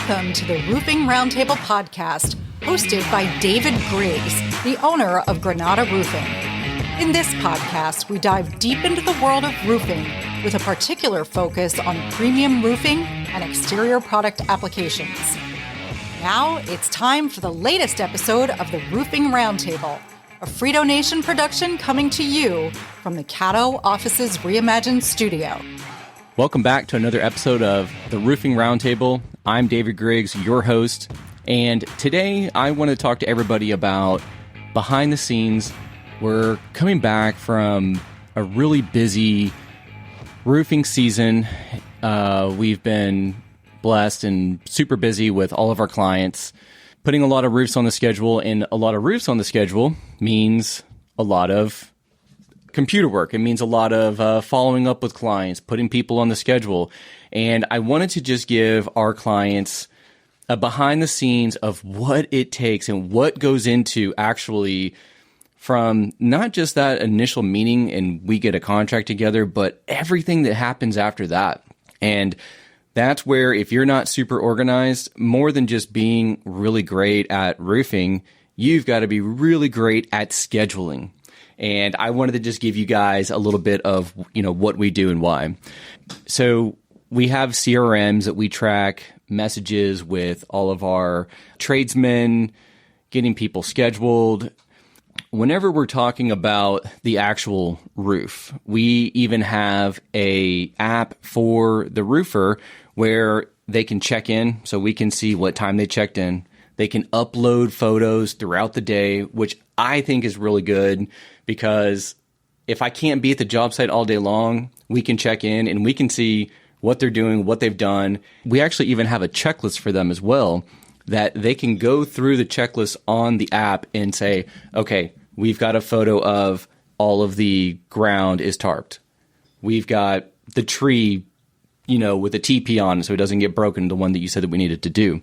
Welcome to the Roofing Roundtable podcast, hosted by David Griggs, the owner of Granada Roofing. In this podcast, we dive deep into the world of roofing with a particular focus on premium roofing and exterior product applications. Now it's time for the latest episode of the Roofing Roundtable, a Frito Nation production coming to you from the Caddo Office's Reimagined studio. Welcome back to another episode of the Roofing Roundtable. I'm David Griggs, your host, and today I want to talk to everybody about behind the scenes. We're coming back from a really busy roofing season. We've been blessed and super busy with all of our clients, putting a lot of roofs on the schedule, and a lot of roofs on the schedule means a lot of computer work. It means a lot of following up with clients, putting people on the schedule. And I wanted to just give our clients a behind the scenes of what it takes and what goes into actually from not just that initial meeting and we get a contract together, but everything that happens after that. And that's where if you're not super organized, more than just being really great at roofing, you've got to be really great at scheduling. And I wanted to just give you guys a little bit of, what we do and why. So we have CRMs that we track messages with all of our tradesmen, getting people scheduled. Whenever we're talking about the actual roof, we even have a app for the roofer where they can check in so we can see what time they checked in. They can upload photos throughout the day, which I think is really good because if I can't be at the job site all day long, we can check in and we can see what they're doing, what they've done. We actually even have a checklist for them as well that they can go through the checklist on the app and say, okay, we've got a photo of all of the ground is tarped. We've got the tree, with a TP on it so it doesn't get broken, the one that you said that we needed to do.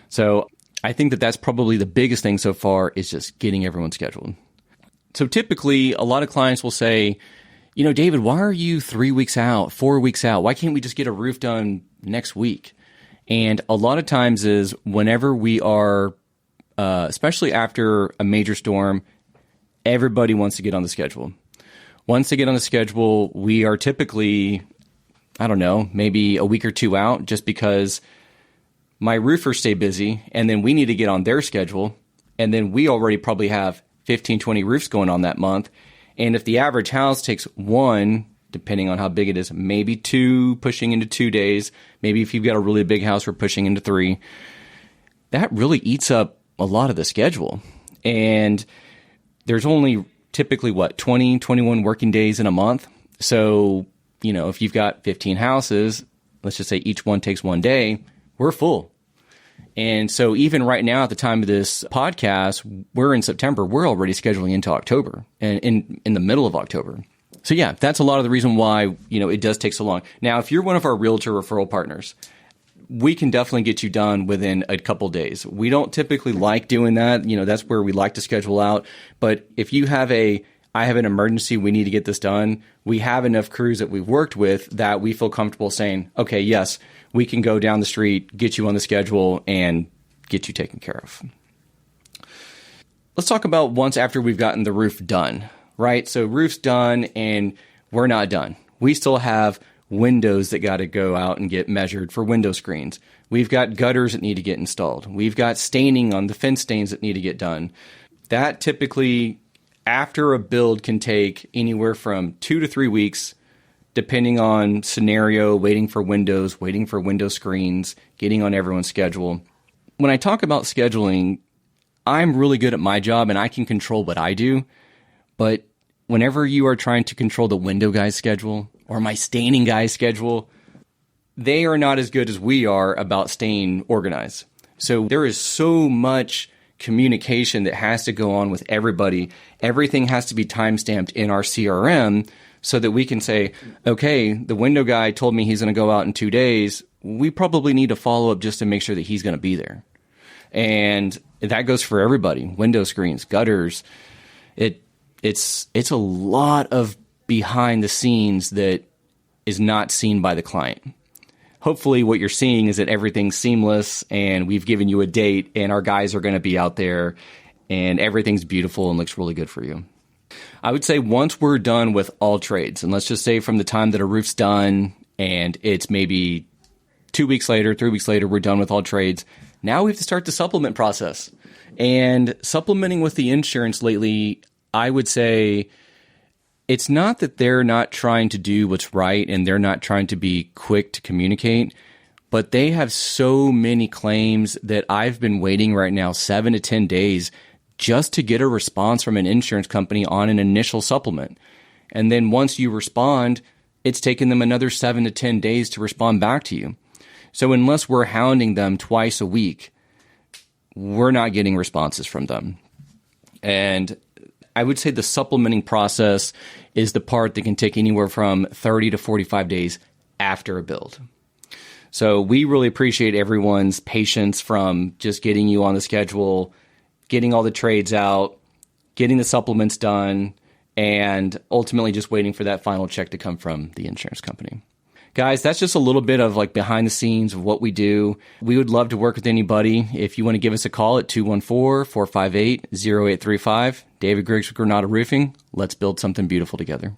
So I think that that's probably the biggest thing so far is just getting everyone scheduled. So typically, a lot of clients will say, David, why are you 3 weeks out, 4 weeks out? Why can't we just get a roof done next week? And a lot of times is whenever we are, especially after a major storm, everybody wants to get on the schedule. Once they get on the schedule, we are typically, maybe a week or two out just because my roofers stay busy, and then we need to get on their schedule, and then we already probably have 15, 20 roofs going on that month. And if the average house takes one, depending on how big it is, maybe two, pushing into 2 days, maybe if you've got a really big house, we're pushing into 3, that really eats up a lot of the schedule. And there's only typically, 20, 21 working days in a month. So, if you've got 15 houses, let's just say each one takes 1 day, we're full. And so even right now at the time of this podcast, we're in September, we're already scheduling into October and in the middle of October. So yeah, that's a lot of the reason why, it does take so long. Now, if you're one of our realtor referral partners, we can definitely get you done within a couple days. We don't typically like doing that. That's where we like to schedule out. But if you have I have an emergency, we need to get this done, we have enough crews that we've worked with that we feel comfortable saying, okay, yes, we can go down the street, get you on the schedule, and get you taken care of. Let's talk about once after we've gotten the roof done, right? So roof's done, and we're not done. We still have windows that got to go out and get measured for window screens. We've got gutters that need to get installed. We've got staining on the fence stains that need to get done. That typically, after a build, can take anywhere from 2 to 3 weeks, depending on scenario, waiting for windows, waiting for window screens, getting on everyone's schedule. When I talk about scheduling, I'm really good at my job and I can control what I do. But whenever you are trying to control the window guy's schedule or my staining guy's schedule, they are not as good as we are about staying organized. So there is so much communication that has to go on with everybody. Everything has to be timestamped in our CRM so that we can say, okay, the window guy told me he's going to go out in 2 days. We probably need to follow up just to make sure that he's going to be there. And that goes for everybody. Window screens, gutters. It's a lot of behind the scenes that is not seen by the client. hopefully what you're seeing is that everything's seamless and we've given you a date and our guys are going to be out there and everything's beautiful and looks really good for you. I would say once we're done with all trades, and let's just say from the time that a roof's done and it's maybe 2 weeks later, 3 weeks later, we're done with all trades. Now we have to start the supplement process. And supplementing with the insurance lately, I would say it's not that they're not trying to do what's right and they're not trying to be quick to communicate, but they have so many claims that I've been waiting right now 7 to 10 days just to get a response from an insurance company on an initial supplement. And then once you respond, it's taken them another 7 to 10 days to respond back to you. So unless we're hounding them twice a week, we're not getting responses from them. And I would say the supplementing process is the part that can take anywhere from 30 to 45 days after a build. So we really appreciate everyone's patience from just getting you on the schedule, getting all the trades out, getting the supplements done, and ultimately just waiting for that final check to come from the insurance company. Guys, that's just a little bit of like behind the scenes of what we do. We would love to work with anybody. If you want to give us a call at 214-458-0835, David Griggs with Granada Roofing. Let's build something beautiful together.